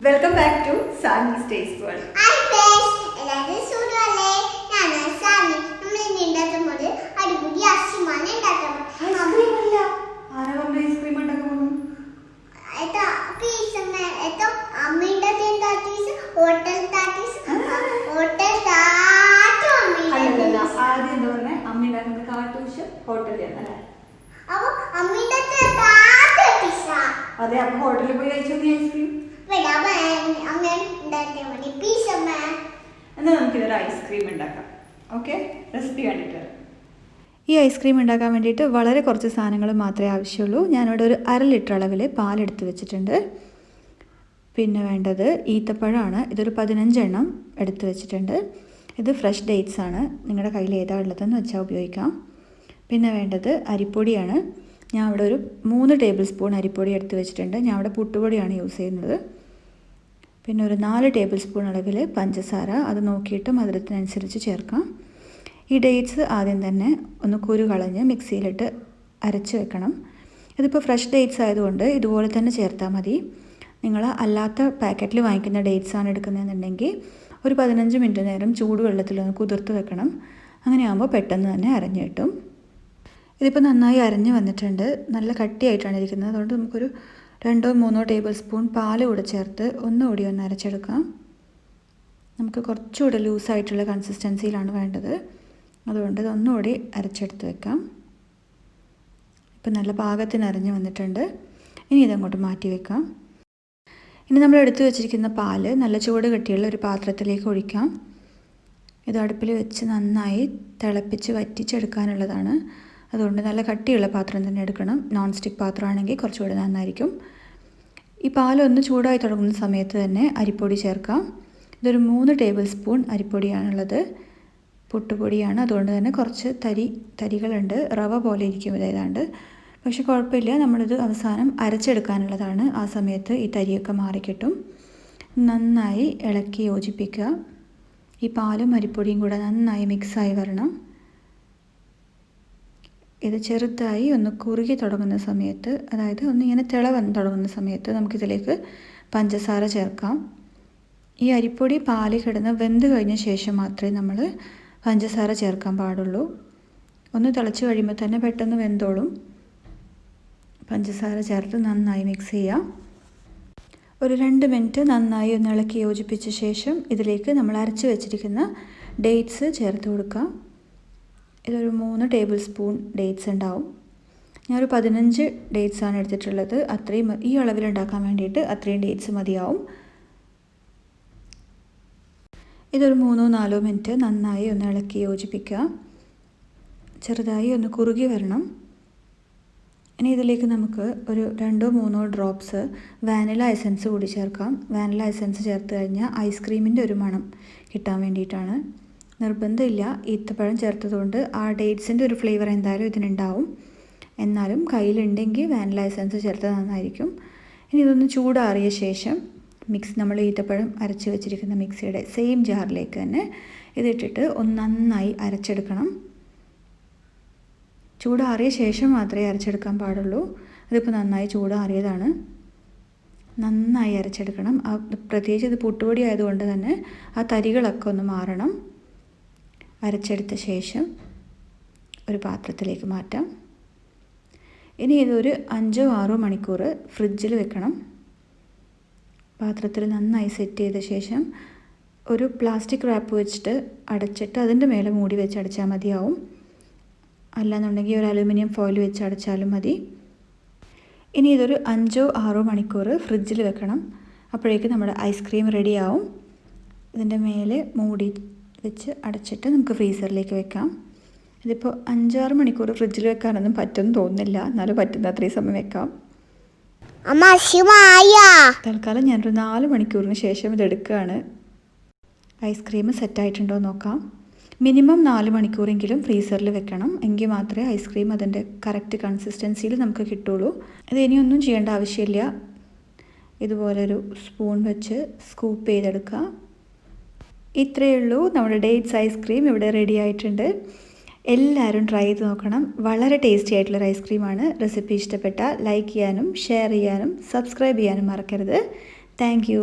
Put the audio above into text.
Welcome back to Sani's taste world. ആദ്യം എന്താ പറഞ്ഞ അമ്മ ഉണ്ടാക്കുന്ന കാട്ടൂഷ് ഹോട്ടലിൽ അതെ. അപ്പൊ ഹോട്ടലിൽ പോയി കഴിച്ചു ഐസ്ക്രീം. എന്നാൽ നമുക്കിതൊരു ഐസ്ക്രീം ഉണ്ടാക്കാം. ഓക്കെ, റെസിപ്പി കണ്ടിട്ട്. ഈ ഐസ്ക്രീം ഉണ്ടാക്കാൻ വേണ്ടിയിട്ട് വളരെ കുറച്ച് സാധനങ്ങൾ മാത്രമേ ആവശ്യമുള്ളൂ. ഞാനിവിടെ ഒരു 1/2 ലിറ്റർ അളവിൽ പാലെടുത്ത് വെച്ചിട്ടുണ്ട്. പിന്നെ വേണ്ടത് ഈത്തപ്പഴമാണ്. ഇതൊരു 15 എണ്ണം എടുത്ത് വെച്ചിട്ടുണ്ട്. ഇത് ഫ്രഷ് ഡേറ്റ്സ് ആണ്. നിങ്ങളുടെ കയ്യിൽ ഏതാ ഉള്ളതെന്ന് വെച്ചാൽ ഉപയോഗിക്കാം. പിന്നെ വേണ്ടത് അരിപ്പൊടിയാണ്. ഞാൻ ഇവിടെ ഒരു 3 ടേബിൾ സ്പൂൺ അരിപ്പൊടി എടുത്ത് വെച്ചിട്ടുണ്ട്. ഞാൻ ഇവിടെ പുട്ടുപൊടിയാണ് യൂസ് ചെയ്യുന്നത്. പിന്നെ ഒരു 4 ടേബിൾ സ്പൂൺ അളവിൽ പഞ്ചസാര, അത് നോക്കിയിട്ട് മധുരത്തിനനുസരിച്ച് ചേർക്കാം. ഈ ഡേറ്റ്സ് ആദ്യം തന്നെ ഒന്ന് കുരു കളഞ്ഞ് മിക്സിയിലിട്ട് അരച്ച് വെക്കണം. ഇതിപ്പോൾ ഫ്രഷ് ഡേറ്റ്സ് ആയതുകൊണ്ട് ഇതുപോലെ തന്നെ ചേർത്താൽ മതി. നിങ്ങൾ അല്ലാത്ത പാക്കറ്റിൽ വാങ്ങിക്കുന്ന ഡേറ്റ്സ് ആണ് എടുക്കുന്നതെന്നുണ്ടെങ്കിൽ ഒരു 15 മിനിറ്റ് നേരം ചൂടുവെള്ളത്തിലൊന്ന് കുതിർത്ത് വെക്കണം. അങ്ങനെയാകുമ്പോൾ പെട്ടെന്ന് തന്നെ അരഞ്ഞ് കിട്ടും. ഇതിപ്പോൾ നന്നായി അരഞ്ഞ് വന്നിട്ടുണ്ട്. നല്ല കട്ടിയായിട്ടാണ് ഇരിക്കുന്നത്. അതുകൊണ്ട് നമുക്കൊരു 2-3 ടേബിൾ സ്പൂൺ പാൽ കൂടെ ചേർത്ത് ഒന്നുകൂടി ഒന്ന് അരച്ചെടുക്കാം. നമുക്ക് കുറച്ചുകൂടെ ലൂസായിട്ടുള്ള കൺസിസ്റ്റൻസിയിലാണ് വേണ്ടത്. അതുകൊണ്ട് ഇതൊന്നുകൂടി അരച്ചെടുത്ത് വെക്കാം. ഇപ്പം നല്ല പാകത്തിന് അരഞ്ഞ് വന്നിട്ടുണ്ട്. ഇനി ഇതങ്ങോട്ട് മാറ്റി വെക്കാം. ഇനി നമ്മൾ എടുത്തു വെച്ചിരിക്കുന്ന പാല് നല്ല ചൂട് കട്ടിയുള്ള ഒരു പാത്രത്തിലേക്ക് ഒഴിക്കാം. ഇത് അടുപ്പിൽ വെച്ച് നന്നായി തിളപ്പിച്ച് വറ്റിച്ചെടുക്കാനുള്ളതാണ്. അതുകൊണ്ട് നല്ല കട്ടിയുള്ള പാത്രം തന്നെ എടുക്കണം. നോൺ സ്റ്റിക്ക് പാത്രമാണെങ്കിൽ കുറച്ചുകൂടി നന്നായിരിക്കും. ഈ പാലൊന്ന് ചൂടായി തുടങ്ങുന്ന സമയത്ത് തന്നെ അരിപ്പൊടി ചേർക്കാം. ഇതൊരു 3 ടേബിൾ സ്പൂൺ അരിപ്പൊടിയാണുള്ളത്. പുട്ടുപൊടിയാണ്, അതുകൊണ്ട് തന്നെ കുറച്ച് തരികളുണ്ട്. റവ പോലെ ഇരിക്കും ഇതേതാണ്ട്. പക്ഷെ കുഴപ്പമില്ല, നമ്മളിത് അവസാനം അരച്ചെടുക്കാനുള്ളതാണ്. ആ സമയത്ത് ഈ തരിയൊക്കെ മാറിക്കിട്ടും. നന്നായി ഇളക്കി യോജിപ്പിക്കുക. ഈ പാലും അരിപ്പൊടിയും കൂടെ നന്നായി മിക്സായി വരണം. ഇത് ചെറുതായി ഒന്ന് കുറുകി തുടങ്ങുന്ന സമയത്ത്, അതായത് ഒന്നിങ്ങനെ വന്ന് തുടങ്ങുന്ന സമയത്ത് നമുക്കിതിലേക്ക് പഞ്ചസാര ചേർക്കാം. ഈ അരിപ്പൊടി പാല് കിടന്ന് വെന്ത് കഴിഞ്ഞ ശേഷം മാത്രമേ നമ്മൾ പഞ്ചസാര ചേർക്കാൻ പാടുള്ളൂ. ഒന്ന് തിളച്ച് കഴിയുമ്പോൾ തന്നെ പെട്ടെന്ന് വെന്തോളും. പഞ്ചസാര ചേർത്ത് നന്നായി മിക്സ് ചെയ്യാം. ഒരു 2 മിനിറ്റ് നന്നായി ഒന്ന് ഇളക്കി യോജിപ്പിച്ച ശേഷം ഇതിലേക്ക് നമ്മൾ അരച്ച് വെച്ചിരിക്കുന്ന ഡേറ്റ്സ് ചേർത്ത് കൊടുക്കാം. ഇതൊരു 3 ടേബിൾ സ്പൂൺ ഡേറ്റ്സ് ഉണ്ടാവും. ഞാനൊരു 15 ഡേറ്റ്സ് ആണ് എടുത്തിട്ടുള്ളത്. അത്രയും ഈ അളവിലുണ്ടാക്കാൻ വേണ്ടിയിട്ട് അത്രയും ഡേറ്റ്സ് മതിയാവും. ഇതൊരു 3-4 മിനിറ്റ് നന്നായി ഒന്ന് ഇളക്കി യോജിപ്പിക്കുക. ചെറുതായി ഒന്ന് കുറുകി വരണം. ഇനി ഇതിലേക്ക് നമുക്ക് ഒരു 2-3 ഡ്രോപ്സ് വാനില എസൻസ് കൂടി ചേർക്കാം. വാനില എസൻസ് ചേർത്ത് കഴിഞ്ഞാൽ ഐസ്ക്രീമിൻ്റെ ഒരു മണം കിട്ടാൻ വേണ്ടിയിട്ടാണ്. നിർബന്ധമില്ല, ഈത്തപ്പഴം ചേർത്തതുകൊണ്ട് ആ ഡേറ്റ്സിൻ്റെ ഒരു ഫ്ലേവർ എന്തായാലും ഇതിനുണ്ടാവും. എന്നാലും കയ്യിലുണ്ടെങ്കിൽ വാനില എസൻസ് ചേർത്തത് നന്നായിരിക്കും. ഇനി ഇതൊന്ന് ചൂടാറിയ ശേഷം നമ്മൾ ഈത്തപ്പഴം അരച്ച് വെച്ചിരിക്കുന്ന മിക്സിയുടെ സെയിം ജാറിലേക്ക് തന്നെ ഇതിട്ടിട്ട് ഒന്ന് നന്നായി അരച്ചെടുക്കണം. ചൂടാറിയ ശേഷം മാത്രമേ അരച്ചെടുക്കാൻ പാടുള്ളൂ. അതിപ്പോൾ നന്നായി ചൂടാറിയതാണ്. നന്നായി അരച്ചെടുക്കണം. പ്രത്യേകിച്ച് ഇത് പുട്ടുപൊടി ആയതുകൊണ്ട് തന്നെ ആ തരികളൊക്കെ ഒന്ന് മാറണം. അരച്ചെടുത്ത ശേഷം ഒരു പാത്രത്തിലേക്ക് മാറ്റാം. ഇനി ഇതൊരു 5-6 മണിക്കൂർ ഫ്രിഡ്ജിൽ വെക്കണം. പാത്രത്തിൽ നന്നായി സെറ്റ് ചെയ്ത ശേഷം ഒരു പ്ലാസ്റ്റിക് റാപ്പ് വെച്ചിട്ട് അടച്ചിട്ട് അതിൻ്റെ മേലെ മൂടി വെച്ച് അടച്ചാൽ മതിയാവും. അല്ലാന്നുണ്ടെങ്കിൽ ഒരു അലുമിനിയം ഫോയിൽ വെച്ച് അടച്ചാലും മതി. ഇനി ഇതൊരു 5-6 മണിക്കൂർ ഫ്രിഡ്ജിൽ വെക്കണം. അപ്പോഴേക്കും നമ്മുടെ ഐസ്ക്രീം റെഡിയാവും. ഇതിൻ്റെ മേലെ മൂടി വെച്ച് അടച്ചിട്ട് നമുക്ക് ഫ്രീസറിലേക്ക് വെക്കാം. ഇതിപ്പോൾ 5-6 മണിക്കൂർ ഫ്രിഡ്ജിൽ വെക്കാനൊന്നും പറ്റുമെന്ന് തോന്നുന്നില്ല. എന്നാലും പറ്റുന്ന അത്രയും സമയം വെക്കാം. തൽക്കാലം ഞാനൊരു 4 മണിക്കൂറിന് ശേഷം ഇതെടുക്കുകയാണ്. ഐസ്ക്രീം സെറ്റായിട്ടുണ്ടോ നോക്കാം. മിനിമം 4 മണിക്കൂറെങ്കിലും ഫ്രീസറിൽ വെക്കണം. എങ്കിൽ മാത്രമേ ഐസ്ക്രീം അതിൻ്റെ കറക്റ്റ് കൺസിസ്റ്റൻസിയിൽ നമുക്ക് കിട്ടുള്ളൂ. ഇത് ഇനിയൊന്നും ചെയ്യേണ്ട ആവശ്യമില്ല. ഇതുപോലൊരു സ്പൂൺ വെച്ച് സ്കൂപ്പ് ചെയ്തെടുക്കുക. ഇത്രയേ ഉള്ളൂ. നമ്മുടെ ഡേറ്റ്സ് ഐസ്ക്രീം ഇവിടെ റെഡി ആയിട്ടുണ്ട്. എല്ലാവരും ട്രൈ ചെയ്ത് നോക്കണം. വളരെ ടേസ്റ്റി ആയിട്ടുള്ളൊരു ഐസ്ക്രീമാണ്. റെസിപ്പി ഇഷ്ടപ്പെട്ടാൽ ലൈക്ക് ചെയ്യാനും ഷെയർ ചെയ്യാനും സബ്സ്ക്രൈബ് ചെയ്യാനും മറക്കരുത്. Thank you.